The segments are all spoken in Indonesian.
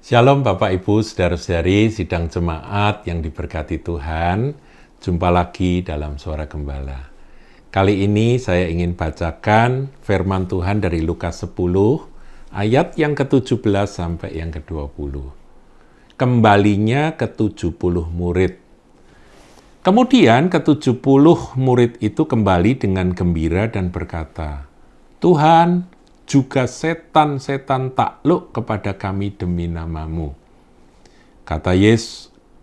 Shalom Bapak Ibu, Saudara-saudari, sidang jemaat yang diberkati Tuhan. Jumpa lagi dalam Suara Gembala. Kali ini saya ingin bacakan firman Tuhan dari Lukas 10, ayat yang ke-17 sampai yang ke-20. Kembalinya ke-70 murid. Kemudian ke-70 murid itu kembali dengan gembira dan berkata, "Tuhan, juga setan-setan takluk kepada kami demi nama-Mu."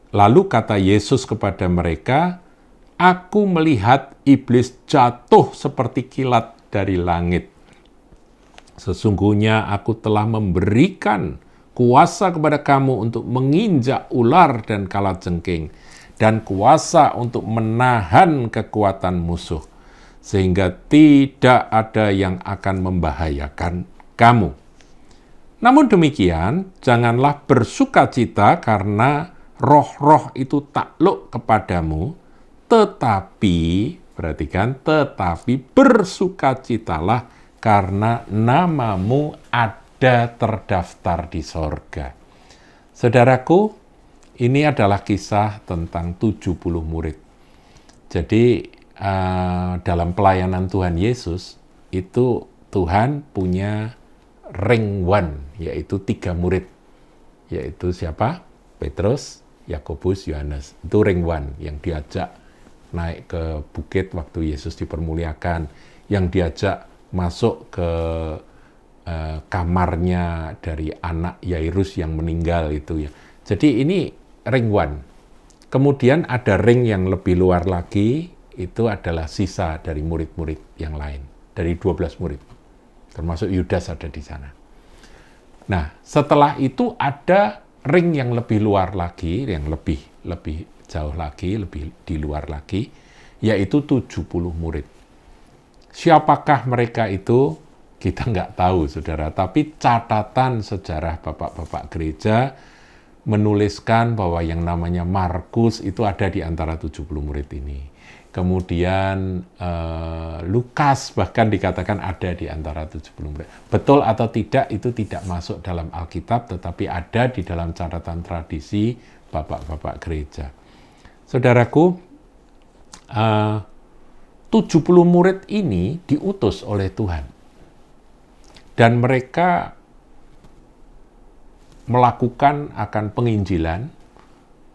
Lalu kata Yesus kepada mereka, "Aku melihat iblis jatuh seperti kilat dari langit. Sesungguhnya aku telah memberikan kuasa kepada kamu untuk menginjak ular dan kalajengking, dan kuasa untuk menahan kekuatan musuh, sehingga tidak ada yang akan membahayakan kamu. Namun demikian, janganlah bersukacita karena roh-roh itu takluk kepadamu, tetapi, perhatikan, tetapi bersukacitalah karena namamu ada terdaftar di sorga." Saudaraku, ini adalah kisah tentang 70 murid. Jadi, dalam pelayanan Tuhan Yesus, itu Tuhan punya ring one, yaitu 3 murid. Yaitu siapa? Petrus, Yakobus, Yohanes. Itu ring one, yang diajak naik ke bukit waktu Yesus dipermuliakan, yang diajak masuk ke kamarnya dari anak Yairus yang meninggal itu ya. Jadi ini ring one. Kemudian ada ring yang lebih luar lagi, itu adalah sisa dari murid-murid yang lain, dari 12 murid. Termasuk Yudas ada di sana. Nah, setelah itu ada ring yang lebih luar lagi, yang lebih jauh lagi, lebih di luar lagi, yaitu 70 murid. Siapakah mereka itu? Kita nggak tahu, saudara. Tapi catatan sejarah bapak-bapak gereja menuliskan bahwa yang namanya Markus itu ada di antara 70 murid ini. Kemudian Lukas bahkan dikatakan ada di antara 70 murid. Betul atau tidak itu tidak masuk dalam Alkitab, tetapi ada di dalam catatan tradisi bapak-bapak gereja. Saudaraku, 70 murid ini diutus oleh Tuhan. Dan mereka melakukan akan penginjilan,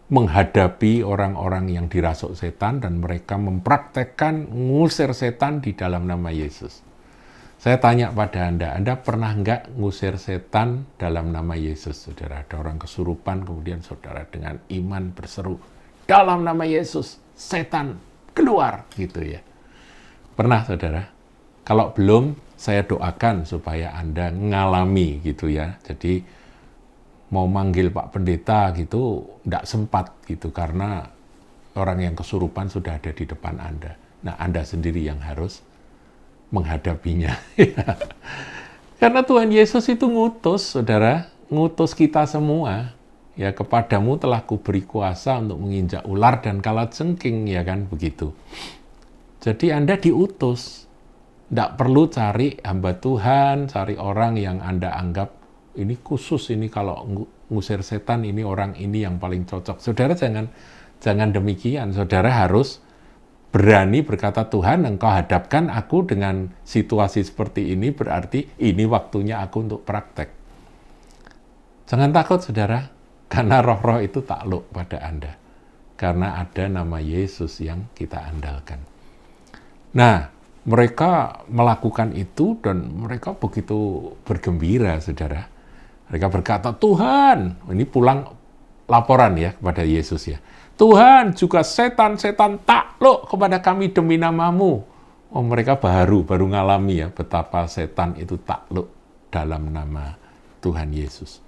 menghadapi orang-orang yang dirasuk setan, dan mereka mempraktekkan ngusir setan di dalam nama Yesus. Saya tanya pada Anda pernah nggak ngusir setan dalam nama Yesus, saudara? Ada orang kesurupan, kemudian saudara dengan iman berseru, "Dalam nama Yesus, setan keluar," gitu ya. Pernah, saudara? Kalau belum, saya doakan supaya Anda ngalami gitu ya. Jadi, mau manggil Pak Pendeta gitu, enggak sempat gitu, karena orang yang kesurupan sudah ada di depan Anda. Nah, Anda sendiri yang harus menghadapinya. Karena Tuhan Yesus itu ngutus, saudara, ngutus kita semua. Ya, kepadamu telah kuberi kuasa untuk menginjak ular dan kalajengking, ya kan, begitu. Jadi Anda diutus. Enggak perlu cari hamba Tuhan, cari orang yang Anda anggap ini khusus, ini kalau ngusir setan, ini orang ini yang paling cocok. Saudara jangan demikian. Saudara harus berani berkata, "Tuhan, Engkau hadapkan aku dengan situasi seperti ini, berarti ini waktunya aku untuk praktek." Jangan takut, saudara, karena roh-roh itu takluk pada Anda. Karena ada nama Yesus yang kita andalkan. Nah, mereka melakukan itu dan mereka begitu bergembira, saudara. Mereka berkata, "Tuhan," ini pulang laporan ya kepada Yesus ya, "Tuhan, juga setan-setan takluk kepada kami demi nama-Mu." Oh, mereka baru ngalami ya betapa setan itu takluk dalam nama Tuhan Yesus.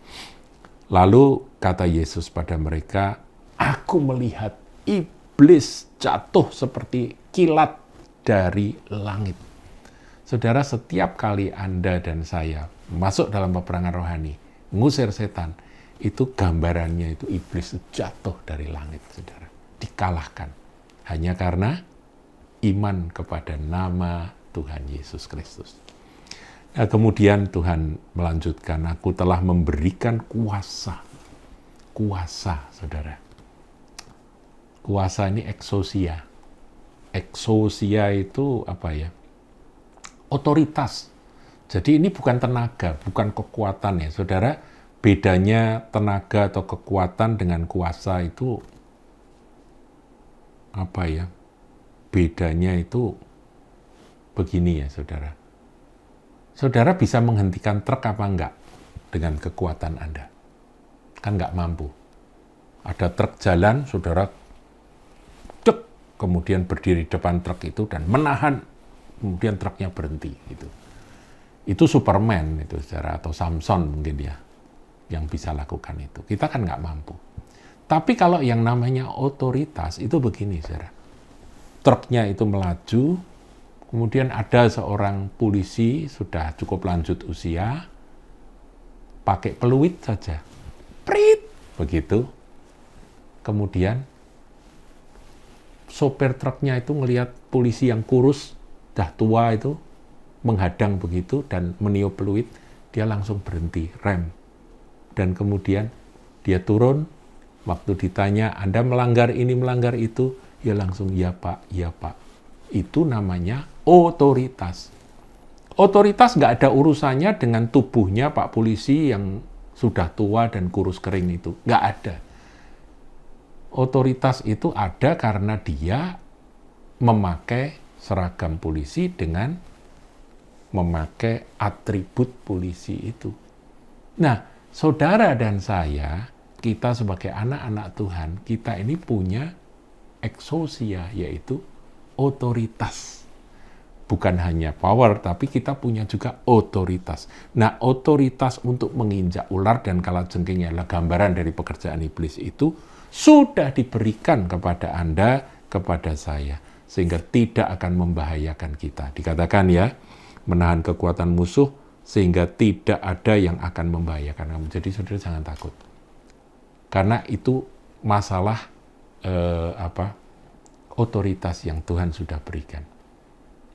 Lalu kata Yesus pada mereka, "Aku melihat iblis jatuh seperti kilat dari langit." Saudara, setiap kali Anda dan saya masuk dalam peperangan rohani, ngusir setan, itu gambarannya itu iblis jatuh dari langit, saudara. Dikalahkan. Hanya karena iman kepada nama Tuhan Yesus Kristus. Nah, kemudian Tuhan melanjutkan, "Aku telah memberikan kuasa kuasa, saudara. Kuasa ini exousia. Exousia itu apa ya? Otoritas. Jadi ini bukan tenaga, bukan kekuatan ya, saudara. Bedanya tenaga atau kekuatan dengan kuasa itu apa ya? Bedanya itu begini ya, saudara. Saudara bisa menghentikan truk apa enggak dengan kekuatan Anda? Kan enggak mampu. Ada truk jalan, saudara cek, kemudian berdiri depan truk itu dan menahan, kemudian truknya berhenti. Gitu. Itu Superman itu, saudara, atau Samson mungkin ya, yang bisa lakukan itu. Kita kan nggak mampu. Tapi kalau yang namanya otoritas itu begini, saudara. Truknya itu melaju, kemudian ada seorang polisi sudah cukup lanjut usia, pakai peluit saja, prit, begitu. Kemudian sopir truknya itu ngelihat polisi yang kurus, dah tua itu, menghadang begitu dan meniup peluit, dia langsung berhenti, rem. Dan kemudian dia turun, waktu ditanya, Anda melanggar ini, melanggar itu, dia langsung, ya Pak, ya Pak. Itu namanya otoritas. Otoritas nggak ada urusannya dengan tubuhnya Pak Polisi yang sudah tua dan kurus kering itu. Nggak ada. Otoritas itu ada karena dia memakai seragam polisi dengan memakai atribut polisi itu. Nah, saudara dan saya, kita sebagai anak-anak Tuhan, kita ini punya exousia, yaitu otoritas. Bukan hanya power, tapi kita punya juga otoritas. Nah, otoritas untuk menginjak ular dan kalajengking adalah gambaran dari pekerjaan iblis itu sudah diberikan kepada Anda, kepada saya, sehingga tidak akan membahayakan kita. Dikatakan ya, menahan kekuatan musuh sehingga tidak ada yang akan membahayakan kamu. Jadi saudara jangan takut. Karena itu masalah otoritas yang Tuhan sudah berikan.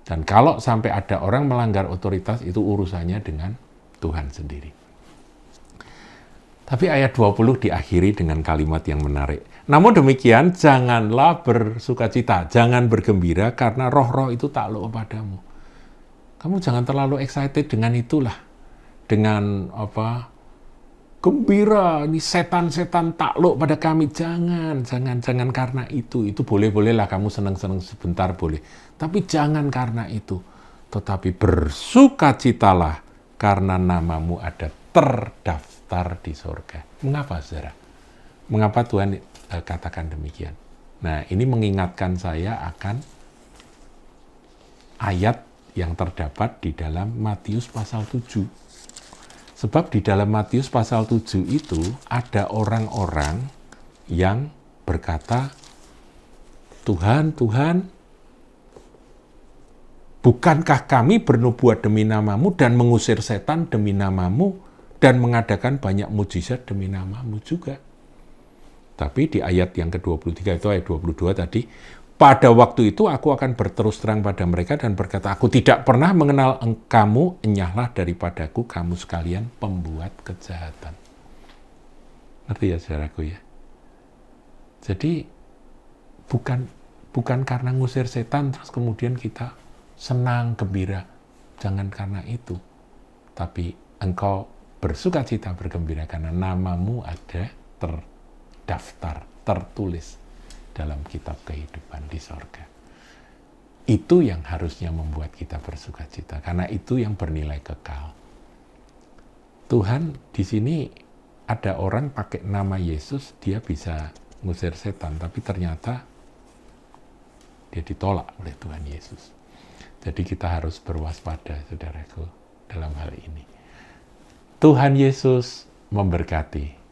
Dan kalau sampai ada orang melanggar otoritas, itu urusannya dengan Tuhan sendiri. Tapi ayat 20 diakhiri dengan kalimat yang menarik. Namun demikian, janganlah bersukacita, jangan bergembira karena roh-roh itu takluk kepadamu. Kamu jangan terlalu excited dengan itulah. Dengan gembira, ini setan-setan takluk pada kami. Jangan karena itu. Itu boleh-bolehlah kamu senang-senang sebentar boleh. Tapi jangan karena itu. Tetapi bersukacitalah karena namamu ada terdaftar di sorga. Mengapa, saudara? Mengapa Tuhan katakan demikian? Nah, ini mengingatkan saya akan ayat yang terdapat di dalam Matius pasal 7. Sebab di dalam Matius pasal 7 itu ada orang-orang yang berkata, Tuhan, Tuhan, bukankah kami bernubuat demi namamu dan mengusir setan demi namamu dan mengadakan banyak mujizat demi namamu juga? Tapi di ayat yang ke-23 itu ayat 22 tadi, pada waktu itu aku akan berterus terang pada mereka dan berkata, aku tidak pernah mengenal kamu, enyahlah daripadaku kamu sekalian pembuat kejahatan. Ngerti ya saudaraku ya? Jadi bukan karena ngusir setan terus kemudian kita senang, gembira. Jangan karena itu. Tapi engkau bersukacita bergembira karena namamu ada terdaftar, tertulis dalam kitab kehidupan di sorga. Itu yang harusnya membuat kita bersukacita, karena itu yang bernilai kekal. Tuhan di sini ada orang pakai nama Yesus, dia bisa ngusir setan, tapi ternyata dia ditolak oleh Tuhan Yesus. Jadi kita harus berwaspada, saudaraku, dalam hal ini. Tuhan Yesus memberkati.